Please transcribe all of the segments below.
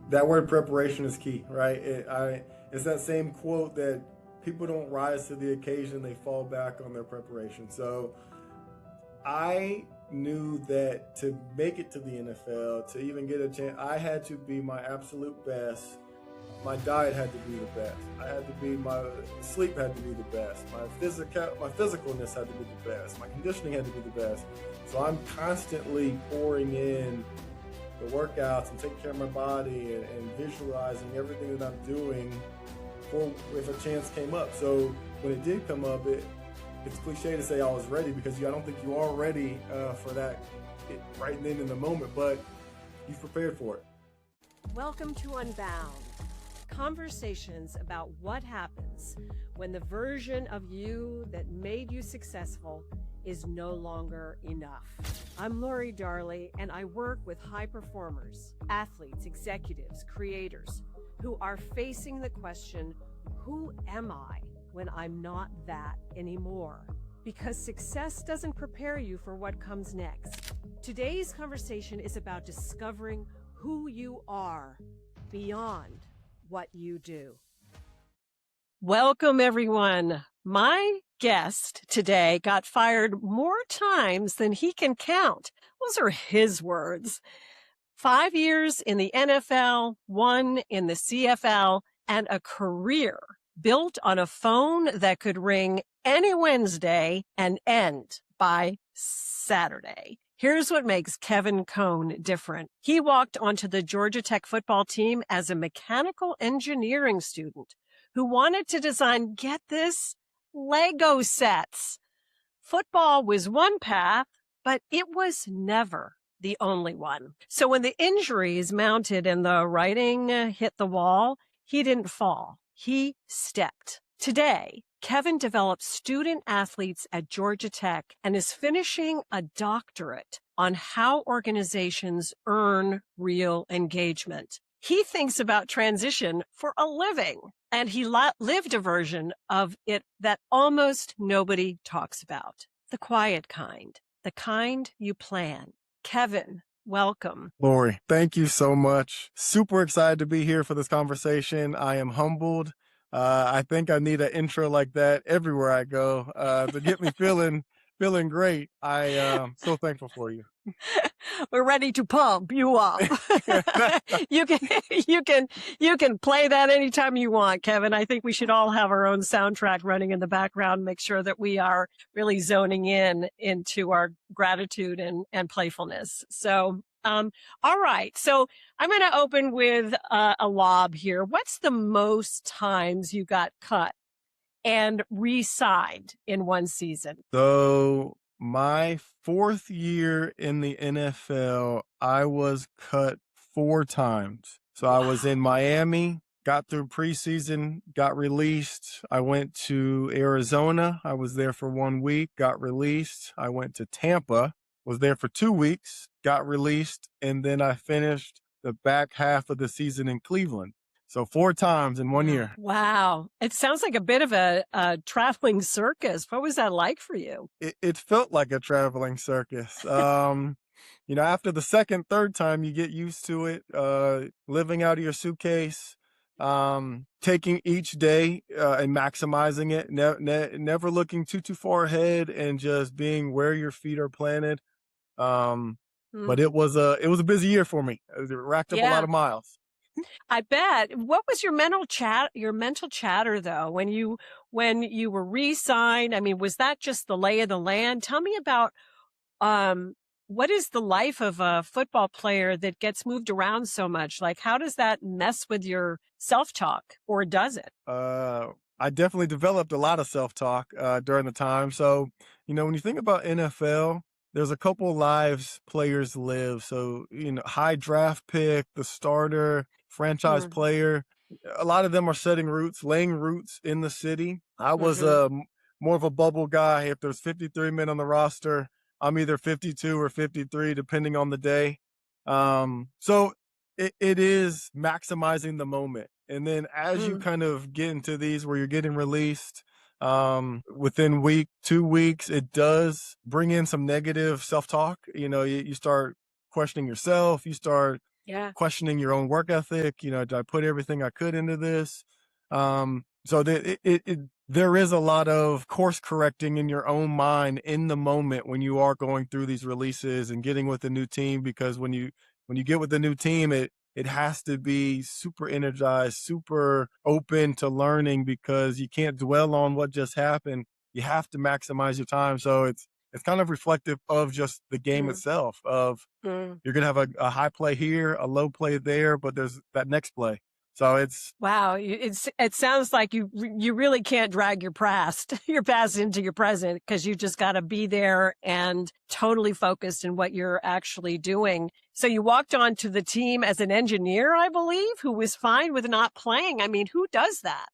That word preparation is key, right? It's that same quote that people don't rise to the occasion, they fall back on their preparation. So I knew that to make it to the NFL, to even get a chance, I had to be my absolute best. My diet had to be the best. I had to be my sleep had to be the best. My physicalness had to be the best. My conditioning had to be the best. So I'm constantly pouring in the workouts and taking care of my body and visualizing everything that I'm doing for if a chance came up. So when it did come up, it's cliche to say I was ready because I don't think you are ready for that right then in the moment, but you've prepared for it. Welcome to Unbound. Conversations about what happens when the version of you that made you successful is no longer enough. I'm Lori Darley, and I work with high performers, athletes, executives, creators who are facing the question, who am I when I'm not that anymore? Because success doesn't prepare you for what comes next. Today's conversation is about discovering who you are beyond what you do. Welcome, everyone. My guest today got fired more times than he can count. Those are his words. 5 years in the NFL, 1 in the CFL, and a career built on a phone that could ring any Wednesday and end by Saturday. Here's what makes Kevin Cohn different. He walked onto the Georgia Tech football team as a mechanical engineering student who wanted to design, get this, Lego sets. Football was one path, but it was never the only one. So when the injuries mounted and the writing hit the wall, he didn't fall. He stepped. Today, Kevin develops student athletes at Georgia Tech and is finishing a doctorate on how organizations earn real engagement. He thinks about transition for a living, and he lived a version of it that almost nobody talks about. The quiet kind, the kind you plan. Kevin, welcome. Lori, thank you so much. Super excited to be here for this conversation. I am humbled. I think I need an intro like that everywhere I go to get me feeling great. So thankful for you. We're ready to pump you up. You can play that anytime you want, Kevin. I think we should all have our own soundtrack running in the background, make sure that we are really zoning into our gratitude and playfulness. So, all right. So I'm going to open with a lob here. What's the most times you got cut and re-signed in one season? So my 4th year in the NFL, I was cut 4 times. So I was in Miami, got through preseason, got released. I went to Arizona. I was there for 1 week, got released. I went to Tampa, was there for 2 weeks, got released. And then I finished the back half of the season in Cleveland. So 4 times in 1 year. Wow. It sounds like a bit of a traveling circus. What was that like for you? It felt like a traveling circus. After the second, third time, you get used to it, living out of your suitcase, taking each day and maximizing it, never looking too far ahead and just being where your feet are planted. But it was a busy year for me. It racked up a lot of miles. I bet. What was your mental chatter though, when you were re-signed? I mean, was that just the lay of the land? Tell me about, what is the life of a football player that gets moved around so much? Like, how does that mess with your self-talk, or does it? I definitely developed a lot of self-talk, during the time. So, when you think about NFL, there's a couple lives players live. So, high draft pick, the starter, franchise player. A lot of them are laying roots in the city. I was more of a bubble guy. If there's 53 men on the roster, I'm either 52 or 53, depending on the day. So it is maximizing the moment. And then as you kind of get into these where you're getting released, within 2 weeks, it does bring in some negative self-talk. You start questioning yourself. You start Yeah. questioning your own work ethic. Did I put everything I could into this? So that there is a lot of course correcting in your own mind in the moment when you are going through these releases and getting with a new team, because when you get with a new team, it has to be super energized, super open to learning, because you can't dwell on what just happened. You have to maximize your time. So it's kind of reflective of just the game Mm, itself of mm. you're gonna have a high play here, a low play there, but there's that next play. So it's Wow, it sounds like you really can't drag your past your past into your present, because you just got to be there and totally focused in what you're actually doing. So you walked onto the team as an engineer, I believe, who was fine with not playing. I mean, who does that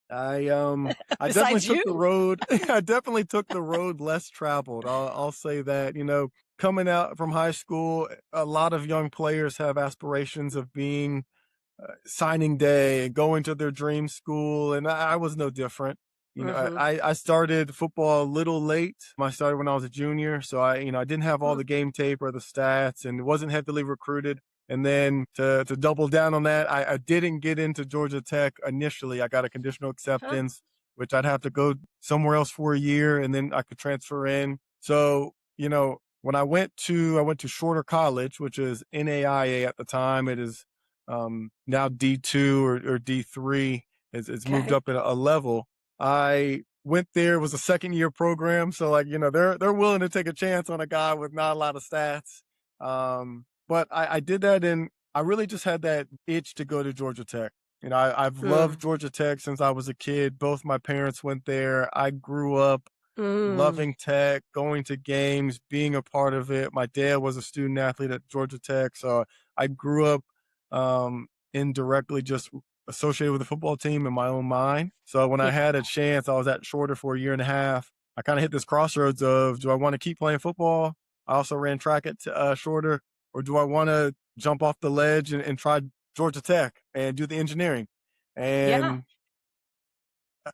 I definitely besides took you? the road. I definitely took the road less traveled. I'll say that. Coming out from high school, a lot of young players have aspirations of being signing day and going to their dream school, and I was no different. Hmm. I started football a little late. I started when I was a junior, so I didn't have all the game tape or the stats, and wasn't heavily recruited. And then to double down on that, I didn't get into Georgia Tech initially. I got a conditional Huh? acceptance, which I'd have to go somewhere else for a year, and then I could transfer in. So when I went to Shorter College, which is NAIA at the time. It is now D2 or D3. It's moved Okay. up a level. I went there, was a second year program. So like, they're willing to take a chance on a guy with not a lot of stats. But I did that, and I really just had that itch to go to Georgia Tech. I've loved Mm. Georgia Tech since I was a kid. Both my parents went there. I grew up Mm. loving tech, going to games, being a part of it. My dad was a student athlete at Georgia Tech, so I grew up indirectly just associated with the football team in my own mind. So when I Yeah. had a chance, I was at Shorter for a year and a half. I kind of hit this crossroads of, do I want to keep playing football? I also ran track at Shorter, or do I want to jump off the ledge and try Georgia Tech and do the engineering? Yeah. And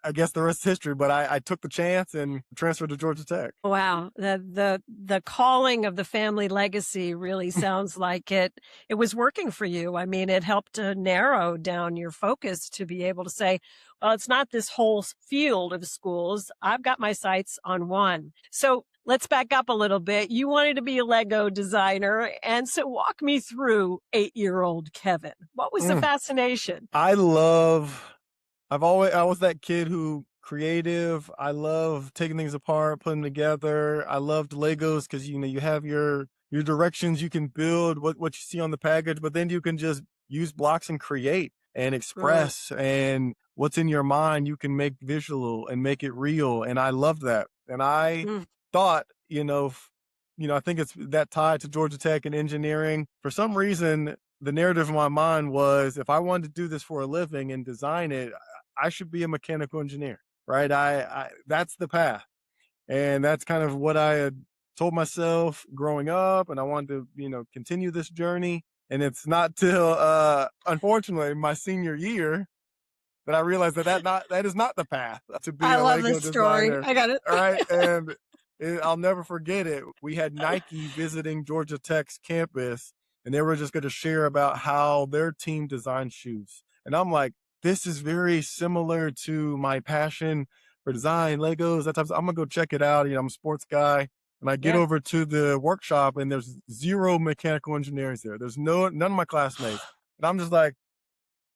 I guess the rest is history, but I took the chance and transferred to Georgia Tech. Wow, the calling of the family legacy really sounds like it was working for you. I mean, it helped to narrow down your focus to be able to say, well, it's not this whole field of schools. I've got my sights on one. So let's back up a little bit. You wanted to be a Lego designer. And so walk me through 8-year-old Kevin. What was the Mm. fascination? I love I was that kid who creative. I love taking things apart, putting them together. I loved Legos because you have your directions, you can build what you see on the package, but then you can just use blocks and create and Mm, express, and what's in your mind you can make visual and make it real. And I love that. And I mm, thought, I think it's that tied to Georgia Tech and engineering. For some reason, the narrative in my mind was, if I wanted to do this for a living and design it, I should be a mechanical engineer, right? I that's the path, and that's kind of what I had told myself growing up, and I wanted to, continue this journey. And it's not till, unfortunately, my senior year that I realized that is not the path to be I a love Lego this story. designer, I got it. all right? And I'll never forget it. We had Nike visiting Georgia Tech's campus, and they were just going to share about how their team designs shoes. And I'm like, this is very similar to my passion for design, Legos, that type of. I'm gonna go check it out. I'm a sports guy, and I get Yeah. over to the workshop, and there's zero mechanical engineers there. There's none of my classmates, and I'm just like,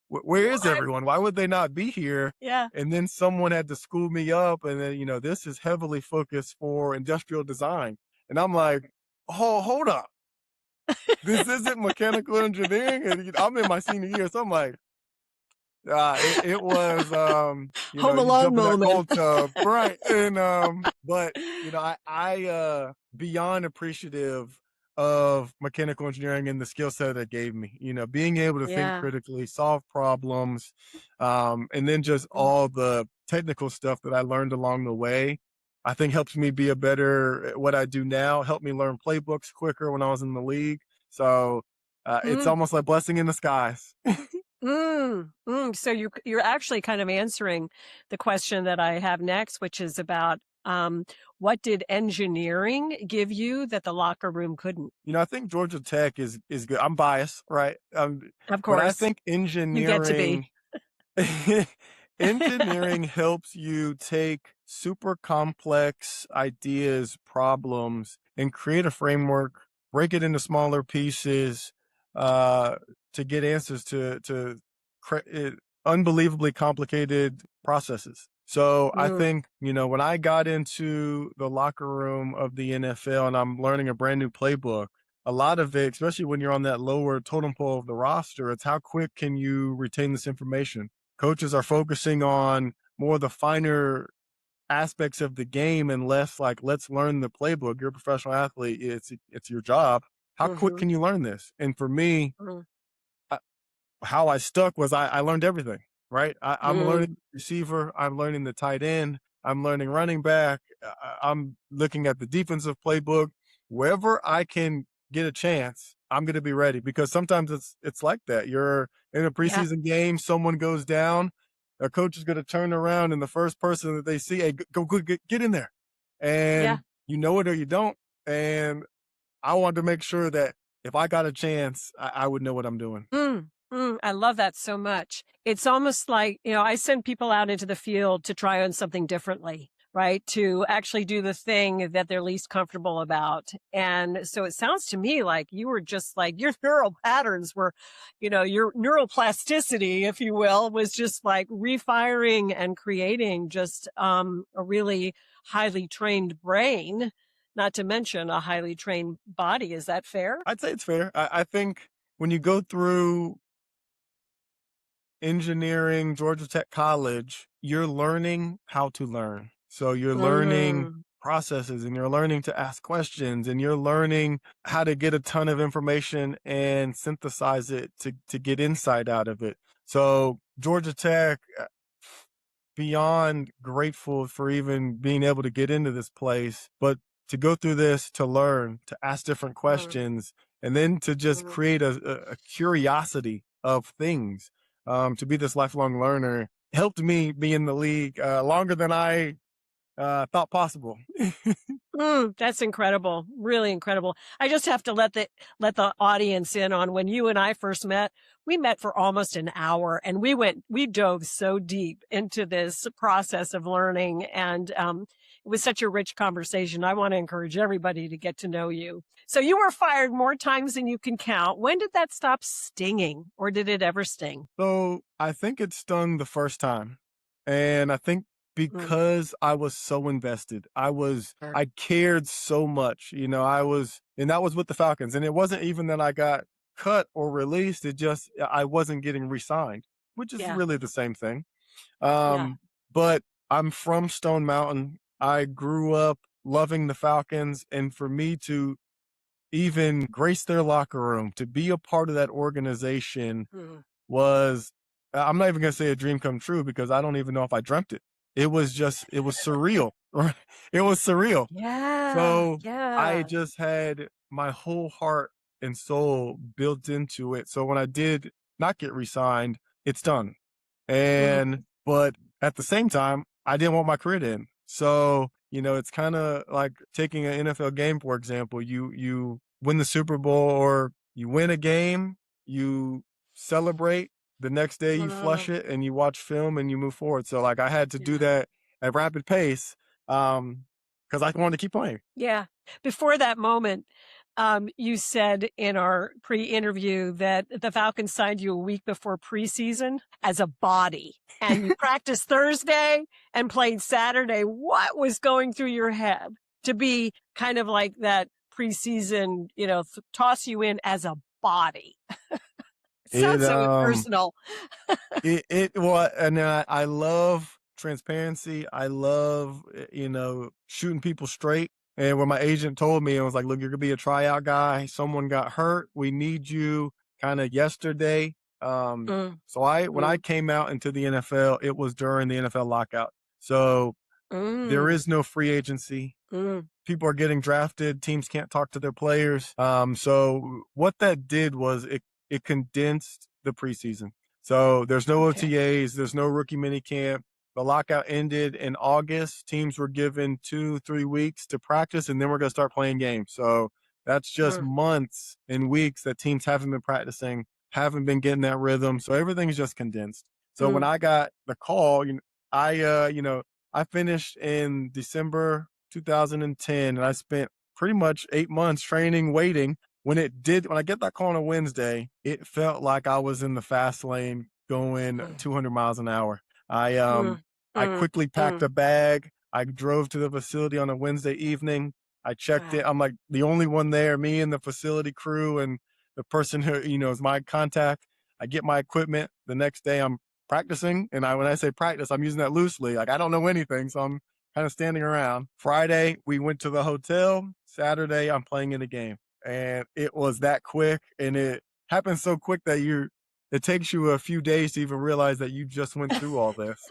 where is What? everyone? Why would they not be here? Yeah. And then someone had to school me up, and then this is heavily focused for industrial design, and I'm like, oh, hold up, this isn't mechanical engineering, and I'm in my senior year, so I'm like, it was, Home you Alone jump in that moment. cold tub, right? And but I beyond appreciative of mechanical engineering and the skill set it gave me. Being able to think Yeah. critically, solve problems, and then just Mm, all the technical stuff that I learned along the way. I think helps me be a better at what I do now. Helped me learn playbooks quicker when I was in the league. So it's mm, almost like blessing in disguise. So you're actually kind of answering the question that I have next, which is about what did engineering give you that the locker room couldn't? I think Georgia Tech is good. I'm biased, right? Of But I course, think you get to be. engineering helps you take super complex ideas, problems, and create a framework, break it into smaller pieces, uh, to get answers to unbelievably complicated processes. So I Mm, think, when I got into the locker room of the NFL and I'm learning a brand new playbook, a lot of it, especially when you're on that lower totem pole of the roster, it's how quick can you retain this information. Coaches are focusing on more the finer aspects of the game and less like, let's learn the playbook. You're a professional athlete. It's your job. How quick mhm, can you learn this? And for me, mm, I, how I stuck was I learned everything, right? I'm mm. learning receiver. I'm learning the tight end. I'm learning running back. I'm looking at the defensive playbook. Wherever I can get a chance, I'm going to be ready because sometimes it's like that. You're in a Yeah, preseason game, someone goes down, a coach is going to turn around and the first person that they see, hey, go get in there. yeah. And you know it or you don't. And I wanted to make sure that if I got a chance, I would know what I'm doing. I love that so much. It's almost like, I send people out into the field to try on something differently, right? To actually do the thing that they're least comfortable about. And so it sounds to me like you were just like your neural patterns were, your neuroplasticity, if you will, was just like refiring and creating just a really highly trained brain, not to mention a highly trained body. Is that fair? I'd say it's fair. I think when you go through engineering, Georgia Tech College, you're learning how to learn. So you're learning Mm, processes and you're learning to ask questions and you're learning how to get a ton of information and synthesize it to get insight out of it. So Georgia Tech, beyond grateful for even being able to get into this place, but to go through this, to learn, to ask different mm, questions, and then to just mm. create a curiosity of things, to be this lifelong learner helped me be in the league longer than I thought possible. That's incredible. Really incredible. I just have to let the audience in on when you and I first met. We met for almost an hour and we dove so deep into this process of learning. And it was such a rich conversation. I want to encourage everybody to get to know you. So you were fired more times than you can count. When did that stop stinging or did it ever sting? So I think it stung the first time. And I think Mm, because I was so invested, sure. I cared so much, and that was with the Falcons. And it wasn't even that I got cut or released. It just, I wasn't getting re-signed, which is Yeah. really the same thing. Yeah. But I'm from Stone Mountain. I grew up loving the Falcons. And for me to even grace their locker room, to be a part of that organization Mm. was, I'm not even gonna say a dream come true because I don't even know if I dreamt it. It was surreal, right? It was surreal. Yeah. So I Yeah. just had my whole heart and soul built into it. So when I did not get re-signed, it's done. Mhm. But at the same time, I didn't want my career to end. So, it's kind of like taking an NFL game, for example. You win the Super Bowl or you win a game, you celebrate. The next day you flush Mm. it and you watch film and you move forward. So like I had to do Yeah. that at rapid pace, because I wanted to keep playing. Yeah. Before that moment, you said in our pre-interview that the Falcons signed you a week before preseason as a body, and you practiced Thursday and played Saturday. What was going through your head to be kind of like that preseason, toss you in as a body? It It sounds so impersonal. well, and I love transparency. I love, shooting people straight. And when my agent told me, it was like, look, you're gonna be a tryout guy. Someone got hurt. We need you kind of yesterday. Mm, So when I mm, came out into the NFL, it was during the NFL lockout. So there mm, is no free agency. mm. People are getting drafted. Teams can't talk to their players. So what that did was it condensed the preseason. So there's no Okay. OTAs, there's no rookie mini camp. the lockout ended in August. Teams were given 2, 3 weeks to practice, and then we're going to start playing games. So that's just Mm, months and weeks that teams haven't been practicing, haven't been getting that rhythm. So everything's just condensed. So when mm, I got the call, I finished in December 2010, and I spent pretty much 8 months training, waiting. When I get that call on a Wednesday, it felt like I was in the fast lane going mm, 200 miles an hour. I mm, um I mm, quickly packed mm. a bag. I drove to the facility on a Wednesday evening. I checked Wow. it. I'm like the only one there, me and the facility crew and the person who, is my contact. I get my equipment. The next day I'm practicing. And when I say practice, I'm using that loosely. Like I don't know anything. So I'm kind of standing around. Friday, we went to the hotel. Saturday, I'm playing in a game. And it was that quick. And it happened so quick that it takes you a few days to even realize that you just went through all this.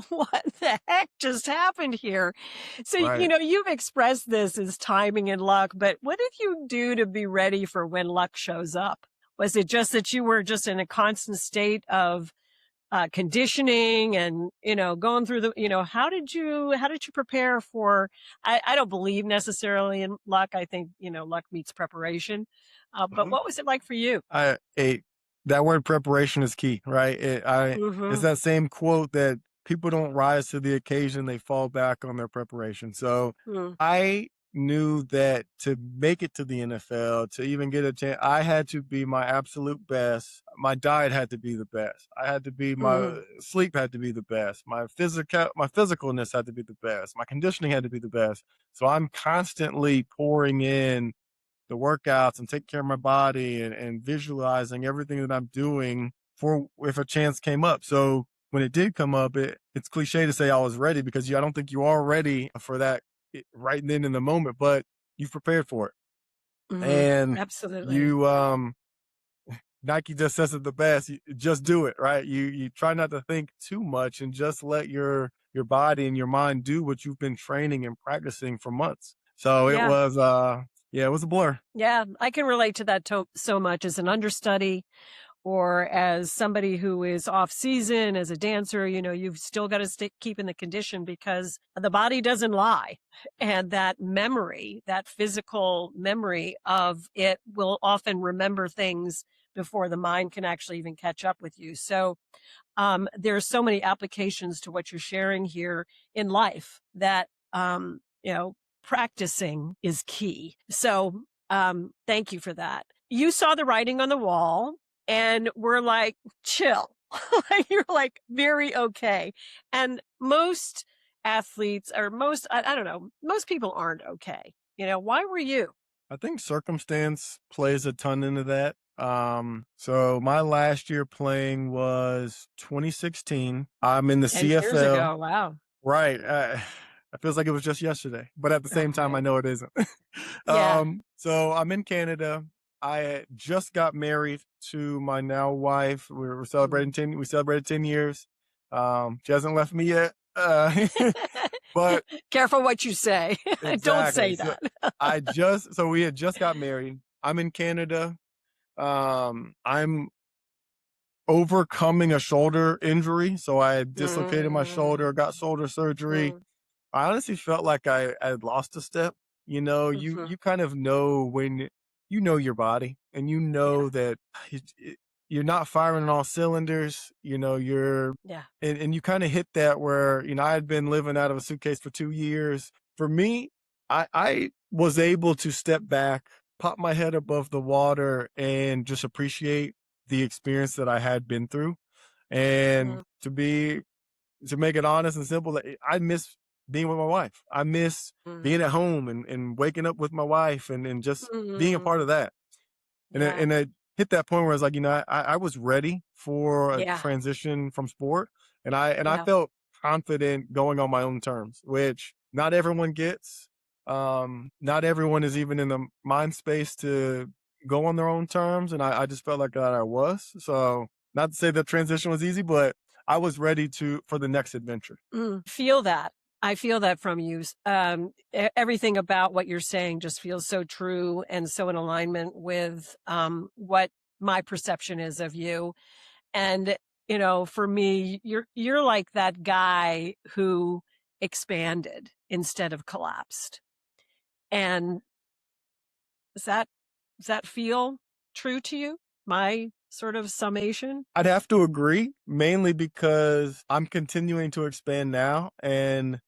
What the heck just happened here? So, Right. you've expressed this as timing and luck, but what did you do to be ready for when luck shows up? Was it just that you were just in a constant state of conditioning and, going through how did you prepare for, I don't believe necessarily in luck. I think, luck meets preparation. But Mhm. what was it like for you? I a That word preparation is key, right? It's Mm-hmm. that same quote that people don't rise to the occasion, they fall back on their preparation. So Mm, I knew that to make it to the NFL, to even get a chance, I had to be my absolute best. My diet had to be the best. My mm, sleep had to be the best. My physicalness had to be the best. My conditioning had to be the best. So I'm constantly pouring in the workouts and taking care of my body and visualizing everything that I'm doing for if a chance came up. So when it did come up, it's cliche to say I was ready because I don't think you are ready for that right then in the moment, but you've prepared for it. mm, And absolutely. you Nike just says it the best. You just do it, right? You try not to think too much and just let your body and your mind do what you've been training and practicing for months. So it Yeah. was it was a blur. Yeah, I can relate to that so much as an understudy or as somebody who is off season as a dancer. You've still got to stick keep in the condition because the body doesn't lie. And that memory, that physical memory of it will often remember things before the mind can actually even catch up with you. So there's so many applications to what you're sharing here in life that, practicing is key. So, thank you for that. You saw the writing on the wall and were like, chill. You're like, very okay. And most athletes or I don't know, most people aren't okay. Why were you? I think circumstance plays a ton into that. So my last year playing was 2016. I'm in the 10 years CFL. ago. Wow. Right. It feels like it was just yesterday, but at the Oh, same time, I right. know it isn't. Yeah. So I'm in Canada. I just got married to my now wife. We're Mm. celebrating 10. We celebrated 10 years. She hasn't left me yet. But Careful what you say. Don't exactly. say So that. we had just got married. I'm in Canada. I'm overcoming a shoulder injury. So I had dislocated my shoulder, got Mm, shoulder surgery. mm, I honestly felt like I had lost a step. mhm. You kind of know when you know your body and you Yeah, know that you're not firing on all cylinders. yeah. And you kind of hit that where, I had been living out of a suitcase for 2 years. For me, I was able to step back, pop my head above the water, and just appreciate the experience that I had been through. And Mm, to make it honest and simple, I miss being with my wife. I miss being mm, at home and waking up with my wife and just being a mm. part of that. Yeah, And I hit that point where I was like, I was ready for a yeah, transition from sport, and I yeah. felt confident going on my own terms, which not everyone gets. Not everyone is even in the mind space to go on their own terms, and I just felt like that I was. So not to say the transition was easy, but I was ready for the next adventure. Feel that. I feel that from you. Everything about what you're saying just feels so true and so in alignment with what my perception is of you. And for me, you're like that guy who expanded instead of collapsed. And does that does that feel true to you? My sort of summation? I'd have to agree, mainly because I'm continuing to expand now, and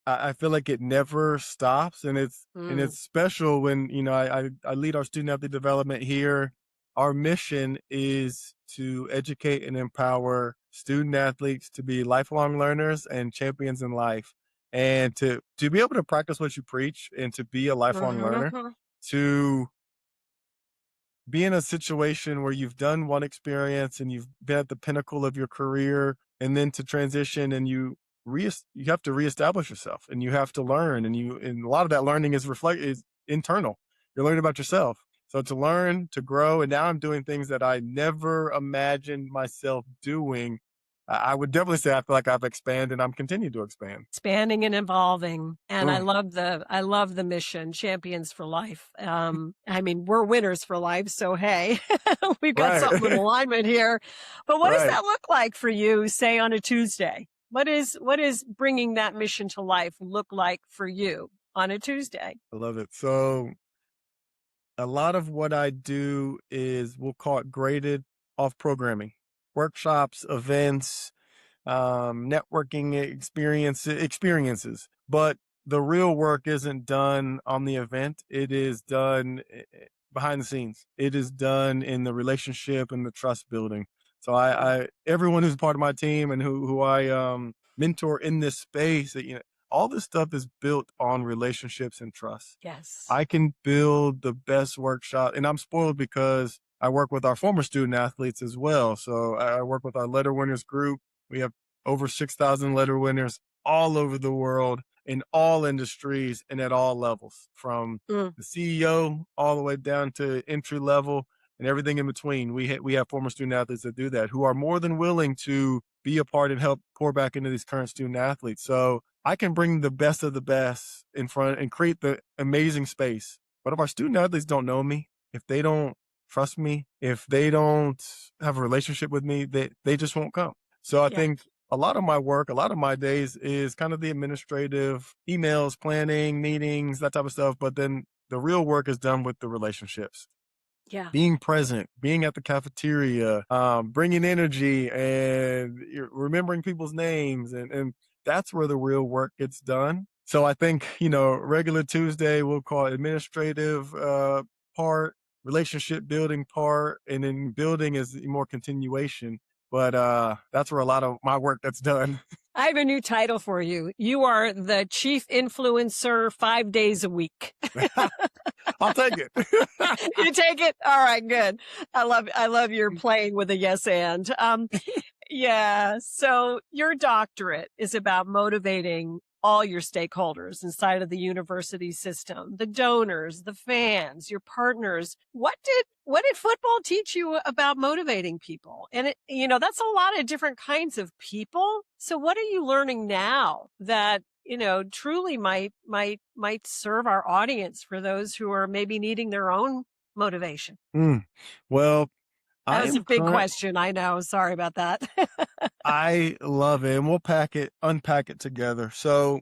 I feel like it never stops, and Mm. it's special when I lead our student athlete development here. Our mission is to educate and empower student athletes to be lifelong learners and champions in life, and to be able to practice what you preach and to be a lifelong learner, Mhm. to be in a situation where you've done one experience and you've been at the pinnacle of your career, and then to transition and you have to reestablish yourself and you have to learn, and a lot of that learning is internal. You're learning about yourself. So to learn, to grow, and now I'm doing things that I never imagined myself doing. I would definitely say I feel like I've expanded. I'm continuing to expand. Expanding and evolving, and I Mm, love the mission, champions for life. I mean, we're winners for life, so hey, we've got right, something in alignment here. But what does right. that look like for you, say on a Tuesday? What is bringing that mission to life look like for you on a Tuesday? I love it. So a lot of what I do is we'll call it graded off programming, workshops, events, networking experiences. But the real work isn't done on the event. It is done behind the scenes. It is done in the relationship and the trust building. So Mm. I everyone who's part of my team and who I mentor in this space, all this stuff is built on relationships and trust. Yes. I can build the best workshop, and I'm spoiled because I work with our former student athletes as well. So I work with our letter winners group. We have over 6,000 letter winners all over the world in all industries and at all levels, from Mm. the CEO all the way down to entry level and everything in between. We have former student athletes that do that, who are more than willing to be a part and help pour back into these current student athletes. So I can bring the best of the best in front and create the amazing space. But if our student athletes don't know me, if they don't trust me, if they don't have a relationship with me, they just won't come. So I Yeah. think a lot of my work, a lot of my days is kind of the administrative emails, planning, meetings, that type of stuff. But then the real work is done with the relationships, Yeah. being present, being at the cafeteria, bringing energy, and you're remembering people's names, and that's where the real work gets done. So I think regular Tuesday we'll call it administrative part, relationship building part, and then building is more continuation. But that's where a lot of my work that's done. I have a new title for you. You are the chief influencer 5 days a week. I'll take it. You take it? All right, good. I love your playing with a yes and. Yeah. So your doctorate is about motivating all your stakeholders inside of the university system, the donors, the fans, your partners. What did football teach you about motivating people? And that's a lot of different kinds of people. So what are you learning now that, truly might serve our audience for those who are maybe needing their own motivation? Mm. Well, That I was a am big current. question. I know. Sorry about that. I love it, and we'll unpack it together. So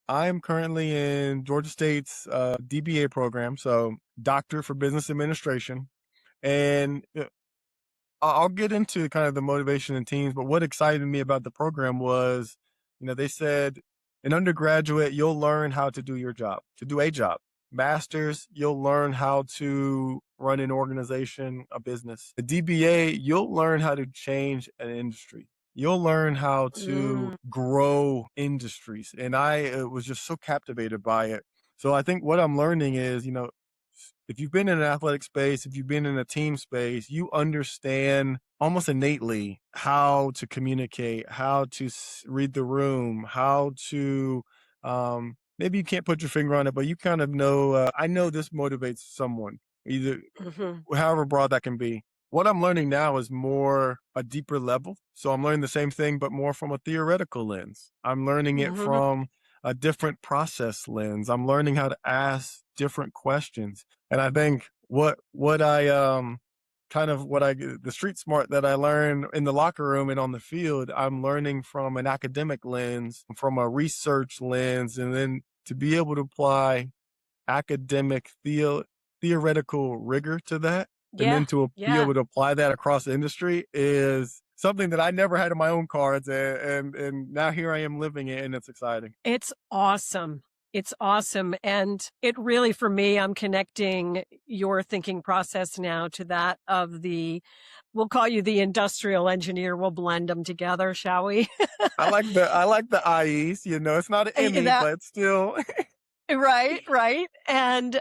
I'm currently in Georgia State's DBA program, so Doctor for Business Administration, and I'll get into kind of the motivation in teams. But what excited me about the program was, they said, an undergraduate, you'll learn how to do your job, to do a job. Masters, you'll learn how to run an organization, a business. A DBA, you'll learn how to change an industry. You'll learn how to Mm. grow industries. And I was just so captivated by it. So I think what I'm learning is, if you've been in an athletic space, if you've been in a team space, you understand almost innately how to communicate, how to read the room, how to, maybe you can't put your finger on it, but you kind of know, I know this motivates someone, either Mhm. however broad that can be. What I'm learning now is more a deeper level. So I'm learning the same thing, but more from a theoretical lens. I'm learning it Mhm. from a different process lens. I'm learning how to ask different questions. And I think what I kind of the street smart that I learned in the locker room and on the field. I'm learning from an academic lens, from a research lens, and then to be able to apply academic theoretical rigor to that, and Yeah. then to be Yeah. able to apply that across the industry is something that I never had in my own cards, and now here I am living it, and it's exciting. It's awesome. It's awesome. And it really, for me, I'm connecting your thinking process now to that of we'll call you the industrial engineer. We'll blend them together, shall we? I like the IEs. It's not an Emmy, That but still. right, right. And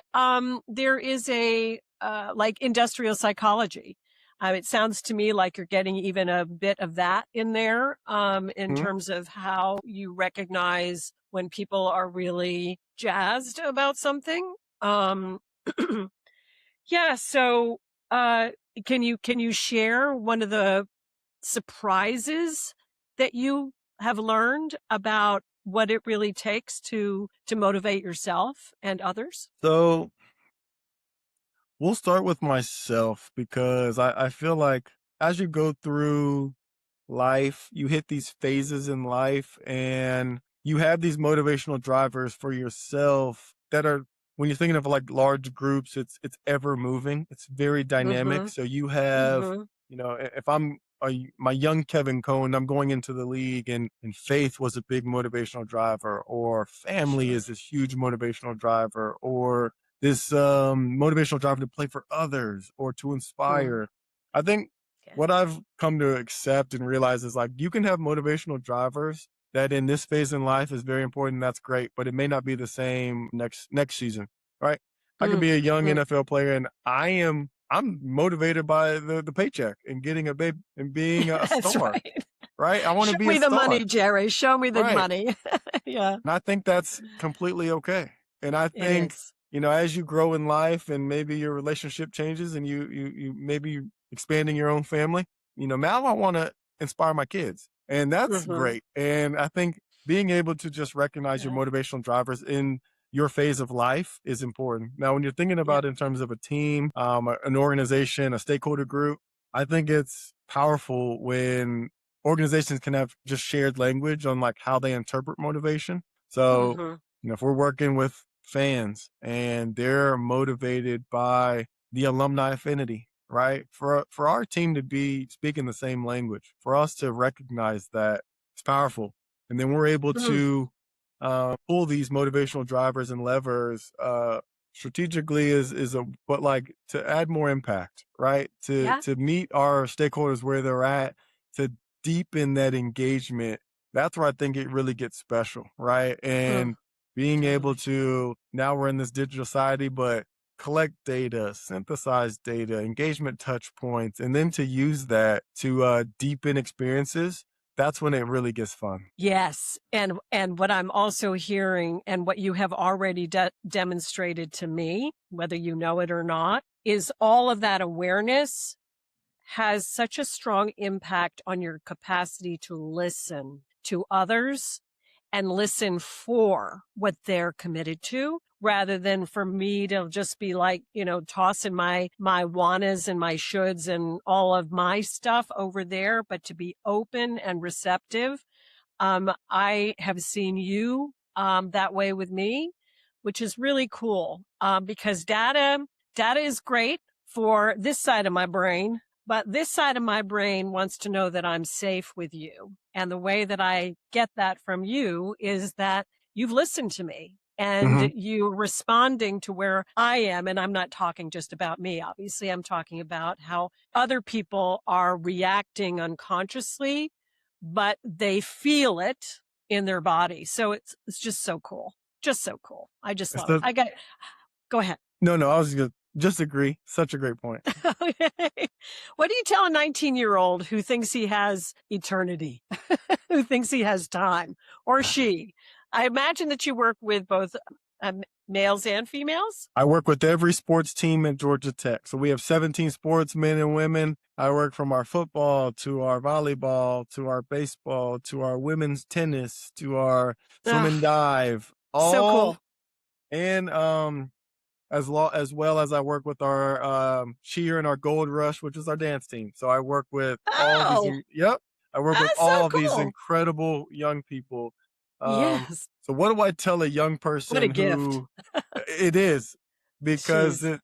there is a like industrial psychology. It sounds to me like you're getting even a bit of that in there in Mhm. terms of how you recognize when people are really jazzed about something. Um, yeah. So, uh, can you share one of the surprises that you have learned about what it really takes to motivate yourself and others? So we'll start with myself because I feel like as you go through life, you hit these phases in life and you have these motivational drivers for yourself that are, when you're thinking of like large groups, it's ever moving. It's very dynamic. Mhm, So you have, mhm. if I'm my young Kevin Cohn, I'm going into the league, and faith was a big motivational driver, or family Sure. is this huge motivational driver, or this motivational driver to play for others or to Mm, inspire. I think yeah. what I've come to accept and realize is like you can have motivational drivers that in this phase in life is very important. That's great, but it may not be the same next season, right? I could Mm, be a young mm. NFL player, and I'm motivated by the paycheck and getting a babe and being a That's star, right. right? I want to Show be a me the money, star, Jerry. Show me the right? money. Yeah, And I think that's completely okay. And I it think, is. as you grow in life and maybe your relationship changes and you maybe expanding your own family, now I want to inspire my kids. And that's Mhm. great. And I think being able to just recognize your Yeah, motivational drivers in your phase of life is important. Now, when you're thinking yeah. about in terms of a team, an organization, a stakeholder group, I think it's powerful when organizations can have just shared language on like how they interpret motivation. So, Mhm. if we're working with fans and they're motivated by the alumni affinity, right? For our team to be speaking the same language, for us to recognize that, it's powerful. And then we're able Mm, to pull these motivational drivers and levers strategically but like to add more impact, right? To yeah. meet our stakeholders where they're at, to deepen that engagement. That's where I think it really gets special, right? Mm, And being able totally. to, now we're in this digital society, but collect data, synthesize data, engagement touch points, and then to use that to deepen experiences. That's when it really gets fun. Yes, and what I'm also hearing and what you have already demonstrated to me, whether you know it or not, is all of that awareness has such a strong impact on your capacity to listen to others and listen for what they're committed to rather than for me to just be like, tossing my wannas and my shoulds and all of my stuff over there, but to be open and receptive. I have seen you that way with me, which is really cool because data is great for this side of my brain, but this side of my brain wants to know that I'm safe with you. And the way that I get that from you is that you've listened to me and Hmm. you responding to where I am. And I'm not talking just about me. Obviously, I'm talking about how other people are reacting unconsciously but they feel it in their body. So it's just so cool. Just so cool. I just love it. So, Go ahead. no, I was just agree. Such a great point. Okay. What do you tell a 19-year-old who thinks he has eternity, who thinks he has time, or she? I imagine that you work with both males and females. I work with every sports team at Georgia Tech. So we have 17 sports, men and women. I work from our football to our volleyball to our baseball to our women's tennis to our swim Ugh, and dive, so all cool. and as well as I work with our cheer and our gold rush, which is our dance team. So I work with all of these. Oh, Yep, I work with that's so all of these cool. incredible young people. Yes. So what do I tell a young What a person gift. who it is because Jeez.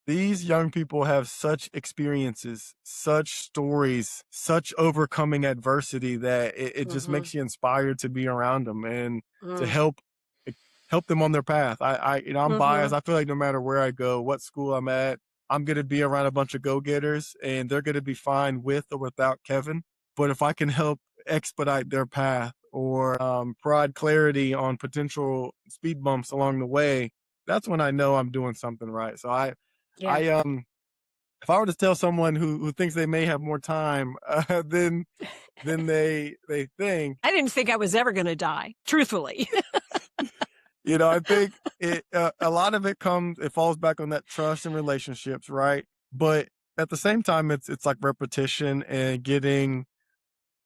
these young people have such experiences, such stories, such overcoming adversity that it just Mhm. makes you inspired to be around them and to Mm. help them on their path. I'm biased. Mhm. I feel like no matter where I go, what school I'm at, I'm gonna be around a bunch of go-getters and they're gonna be fine with or without Kevin. But if I can help expedite their path or provide clarity on potential speed bumps along the way, that's when I know I'm doing something right. So Yeah. I if I were to tell someone who thinks they may have more time than they think, I didn't think I was ever gonna die, truthfully. I think a lot of it falls back on that trust and relationships, right? But at the same time, it's like repetition and getting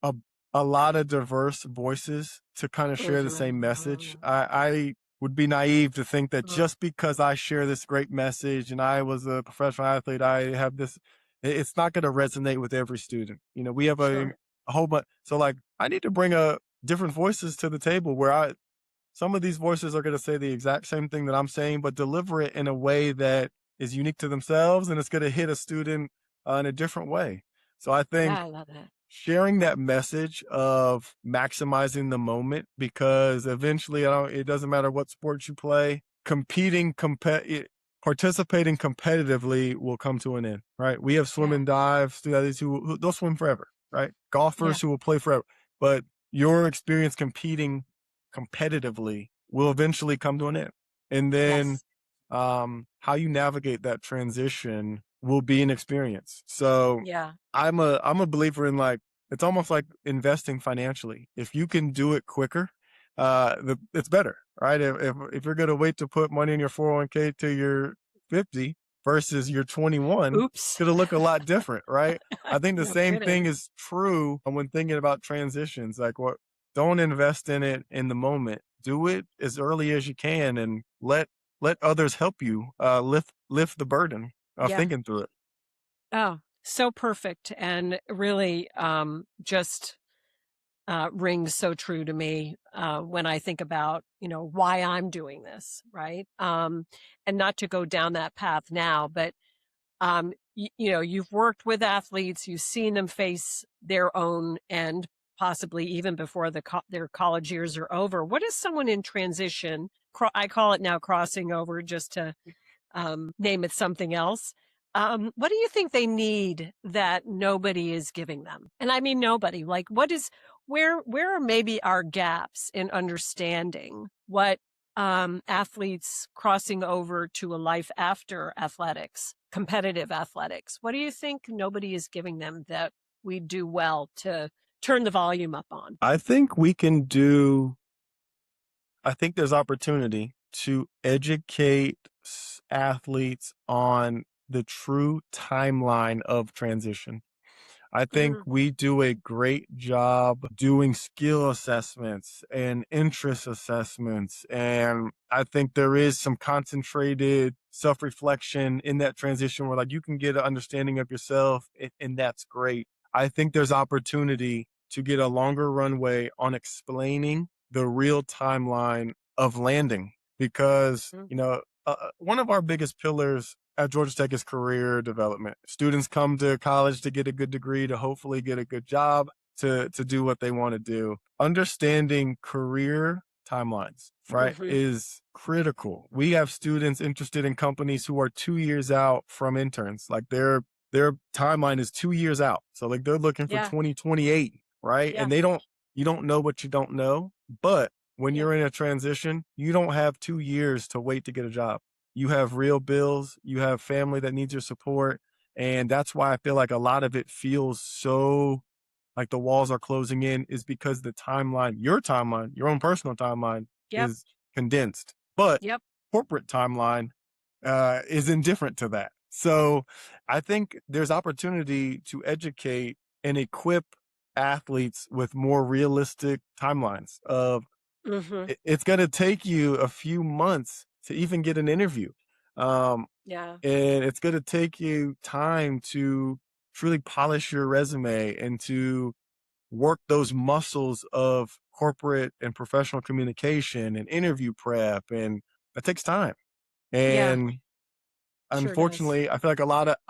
a a lot of diverse voices to kind of share the same message. Mhm. I would be naive to think that Mm. just because I share this great message and I was a professional athlete, I have this. It's not going to resonate with every student. We have Sure. a whole bunch. So like, I need to bring a different voices to the table where some of these voices are going to say the exact same thing that I'm saying, but deliver it in a way that is unique to themselves and it's going to hit a student in a different way. So I Yeah, think I love that. sharing that message of maximizing the moment because eventually it doesn't matter what sport you play, participating competitively will come to an end, right? We have swim Yeah. and dive students who they'll swim forever, right? Yeah. Golfers who will play forever, but your experience competing competitively will eventually come to an end. And then Yes. how you navigate that transition will be an experience. So Yeah. I'm a believer in like it's almost like investing financially. If you can do it quicker, it's better, right? If you're gonna wait to put money in your 401k till you're 50 versus you're 21, it's Oops. gonna look a lot different, right? I think the No same thing kidding. is true when thinking about transitions. Like what don't invest in it in the moment. Do it as early as you can and let others help you lift the burden of Yeah. thinking through it. Oh, so perfect and really just rings so true to me when I think about, why I'm doing this, right? And not to go down that path now, but you've worked with athletes, you've seen them face their own end, possibly even before their college years are over. What is someone in transition? I call it now crossing over, just to name it something else. What do you think they need that nobody is giving them? And I mean nobody. Like, where are maybe our gaps in understanding what athletes crossing over to a life after athletics, competitive athletics? What do you think nobody is giving them that we do well to turn the volume up on? I think we can do I think there's opportunity to educate athletes on the true timeline of transition. I think Mm, we do a great job doing skill assessments and interest assessments. And I think there is some concentrated self reflection in that transition where, like, you can get an understanding of yourself, and that's great. I think there's opportunity to get a longer runway on explaining the real timeline of landing because, mm, one of our biggest pillars at Georgia Tech is career development. Students come to college to get a good degree, to hopefully get a good job, to do what they want to do. Understanding career timelines, right, mhm. is critical. We have students interested in companies who are 2 years out from interns. Like their timeline is 2 years out. So like they're looking for Yeah, 2028, right? yeah, And you don't know what you don't know. But when yeah, you're in a transition, you don't have 2 years to wait to get a job. You have real bills, you have family that needs your support. And that's why I feel like a lot of it feels so like the walls are closing in is because timeline, your own personal timeline yep, is condensed. But yep. corporate timeline is indifferent to that. So I think there's opportunity to educate and equip athletes with more realistic timelines of Hmm. it's going to take you a few months to even get an interview. Yeah. And it's going to take you time to truly polish your resume and to work those muscles of corporate and professional communication and interview prep. And that takes time. Yeah. And Sure does. unfortunately, I feel like a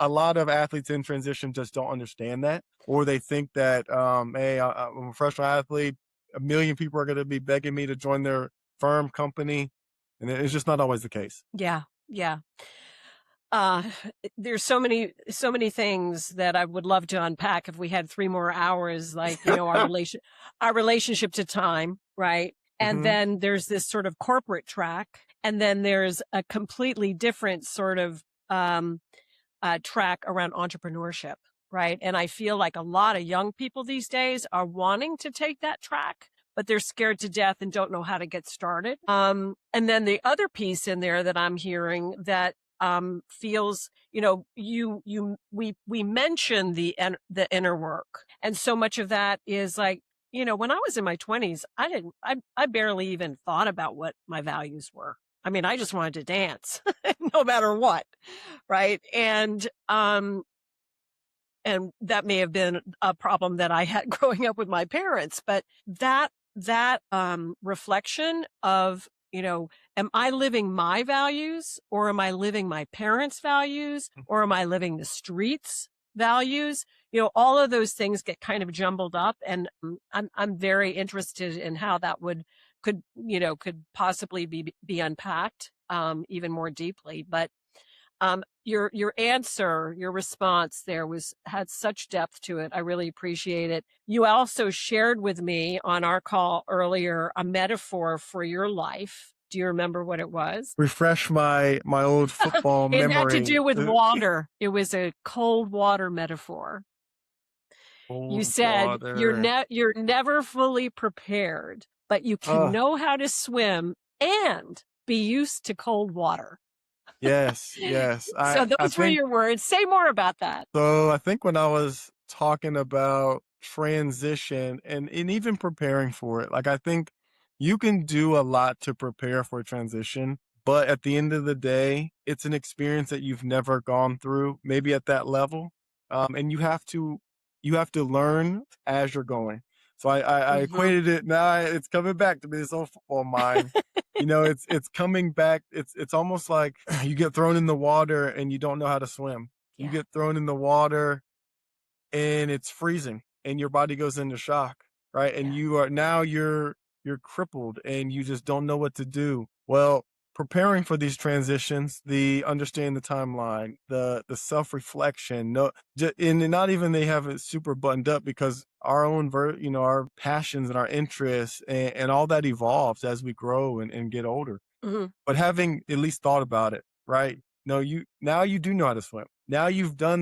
lot of athletes in transition just don't understand that, or they think that, hey, I'm a professional athlete. A million people are going to be begging me to join their firm company, and it's just not always the case. Yeah. Yeah. Uh, there's so many things that I would love to unpack if we had 3 more hours, like, our relationship to time, right? And Hmm. then there's this sort of corporate track, and then there's a completely different sort of, um, track around entrepreneurship, right? And I feel like a lot of young people these days are wanting to take that track, but they're scared to death and don't know how to get started. And then the other piece in there that I'm hearing that feels, we mention the inner work, and so much of that is like, when I was in my 20s, I barely even thought about what my values were. I mean, I just wanted to dance, no matter what. Right. And that may have been a problem that I had growing up with my parents, but that reflection of, am I living my values, or am I living my parents' values, or am I living the streets' values? All of those things get kind of jumbled up, and I'm very interested in how that could possibly be unpacked, even more deeply. But your answer, your response there had such depth to it. I really appreciate it. You also shared with me on our call earlier a metaphor for your life. Do you remember what it was? Refresh my old football It had to memory. do with water. It was a cold water metaphor. You Cold said water. you're never fully prepared, but you can Oh, know how to swim and be used to cold water. yes, yes. So I those were think your words. Say more about that. so. I think when I was talking about transition and even preparing for it, like I think you can do a lot to prepare for a transition, but at the end of the day, it's an experience that you've never gone through, maybe at that level, and you have to learn as you're going. So I Mhm. equated it. Now it's coming back to me. This old football mind. It's coming back. It's almost like you get thrown in the water and you don't know how to swim. You Yeah. get thrown in the water and it's freezing and your body goes into shock, right? And Yeah. you're crippled and you just don't know what to do. Well, preparing for these transitions, the understanding the timeline, the self-reflection, no, and not even they have it super buttoned up because our own our passions and our interests and all that evolves as we grow and get older. Mhm. But having at least thought about it, right? No, now you do know how to swim. Now you've been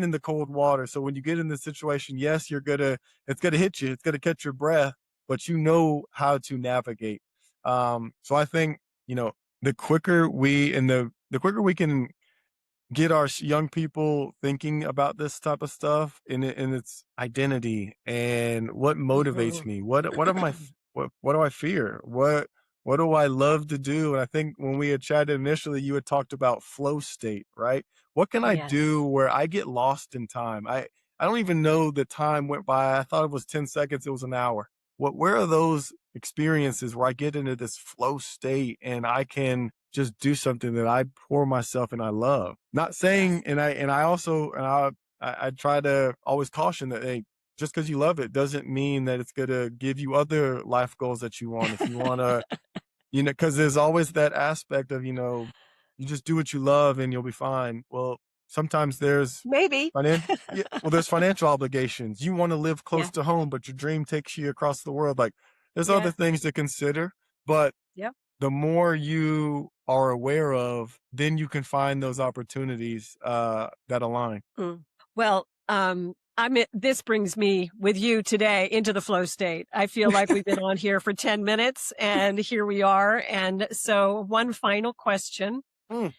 in the cold water. So when you get in this situation, yes, it's gonna hit you, it's gonna catch your breath, but you know how to navigate. So I think, you know, the quicker we can get our young people thinking about this type of stuff in its identity and what motivates Mhm. me. What am I? What do I fear? What do I love to do? And I think when we had chatted initially, you had talked about flow state, right? What can I do Yes. where I get lost in time? I don't even know the time went by. I thought it was 10 seconds. It was an hour. Where are those experiences where I get into this flow state and I can just do something that I pour myself and I love. Not Yes. saying, and I try to always caution that, hey, just because you love it doesn't mean that it's gonna give you other life goals that you want. If you want to, because there's always that aspect of, you just do what you love and you'll be fine. Well, sometimes there's Maybe. yeah, well, there's financial obligations. You want to live close Yeah. to home, but your dream takes you across the world. Like, there's other Yeah. things to consider, but Yep. the more you are aware of, then you can find those opportunities that align. Mm. Well, this brings me with you today into the flow state. I feel like we've been on here for 10 minutes and here we are. And so one final question. Mm.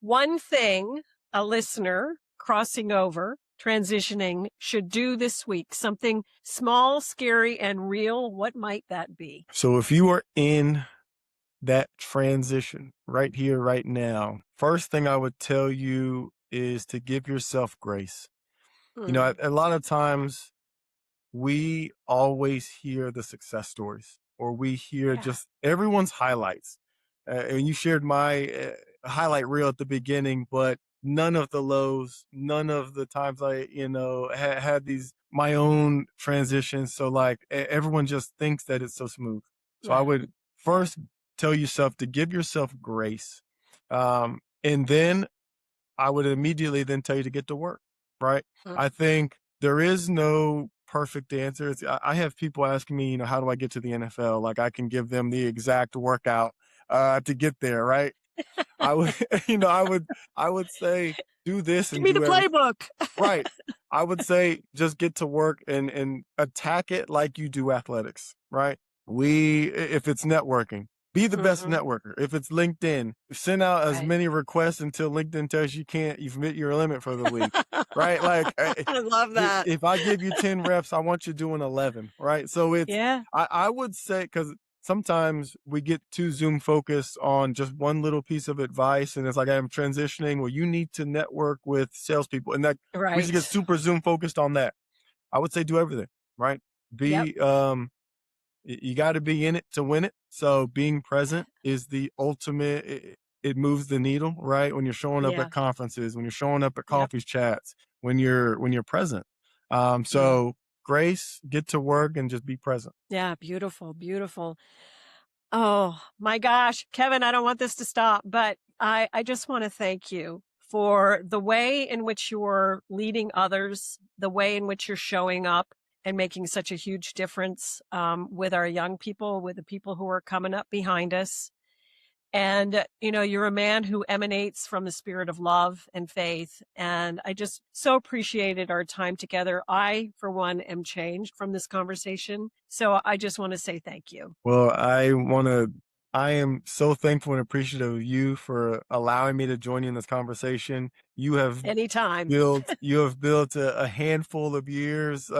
One thing a listener crossing over, transitioning should do this week, something small, scary, and real. What might that be? So if you are in that transition right here, right now, first thing I would tell you is to give yourself grace. Mm, A lot of times we always hear the success stories or we hear yeah. just everyone's highlights. And you shared my highlight reel at the beginning, but none of the lows, none of the times I, had these my own transitions. So like everyone just thinks that it's so smooth. So I Yeah. would first tell yourself to give yourself grace. And then I would immediately then tell you to get to work, right? Mm. I think there is no perfect answer. I have people asking me, how do I get to the NFL? Like I can give them the exact workout to get there, right? I would, I would say do this Give and me the do everything. playbook. Right. I would say just get to work and attack it like you do athletics, right? If it's networking, be the best Hmm. networker. If it's LinkedIn, send out as Right. many requests until LinkedIn tells you you've met your limit for the week, right? Like I love that. if I give you 10 reps, I want you doing 11, right? So Yeah. I would say, because sometimes we get too Zoom focused on just one little piece of advice. And it's like, I'm transitioning. Well, you need to network with salespeople. And that we just get Right. super Zoom focused on that. I would say do everything, right? Yep. You got to be in it to win it. So being present is the ultimate. It moves the needle, right? When you're showing up Yeah. at conferences, when you're showing up at Yep. coffee chats, when you're present. Mm. So grace, get to work and just be present. Yeah. Beautiful. Beautiful. Oh my gosh, Kevin, I don't want this to stop, but I just want to thank you for the way in which you're leading others, the way in which you're showing up and making such a huge difference with our young people, with the people who are coming up behind us. And, you're a man who emanates from the spirit of love and faith. And I just so appreciated our time together. I, for one, am changed from this conversation. So I just want to say thank you. Well, I am so thankful and appreciative of you for allowing me to join you in this conversation. Anytime. You have built a handful of years,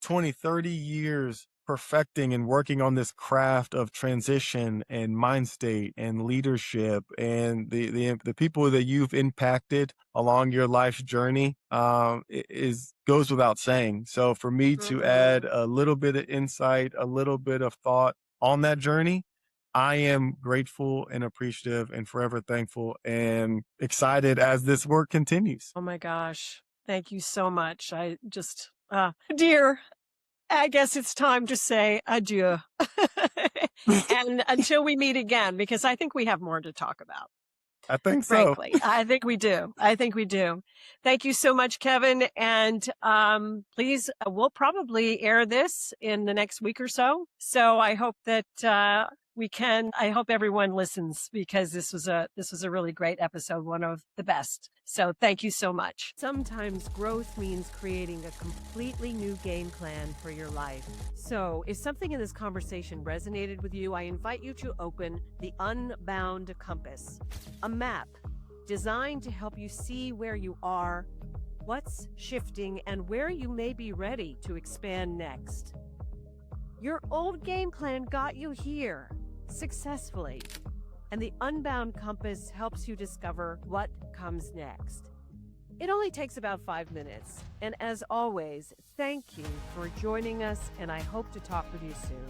20, 30 years perfecting and working on this craft of transition and mind state and leadership and the people that you've impacted along your life's journey is goes without saying. So for me to add Mhm. a little bit of insight, a little bit of thought on that journey, I am grateful and appreciative and forever thankful and excited as this work continues. Oh my gosh. Thank you so much. I just, dear, I guess it's time to say adieu. And until we meet again, because I think we have more to talk about. I think so. Frankly, I think we do. I think we do. Thank you so much, Kevin. And please, we'll probably air this in the next week or so. So I hope that we can. I hope everyone listens because this was a really great episode, one of the best. So thank you so much. Sometimes growth means creating a completely new game plan for your life. So if something in this conversation resonated with you, I invite you to open the Unbound Compass, a map designed to help you see where you are, what's shifting, and where you may be ready to expand next. Your old game plan got you here successfully, and the Unbound Compass helps you discover what comes next. It only takes about 5 minutes, and as always, thank you for joining us, and I hope to talk with you soon.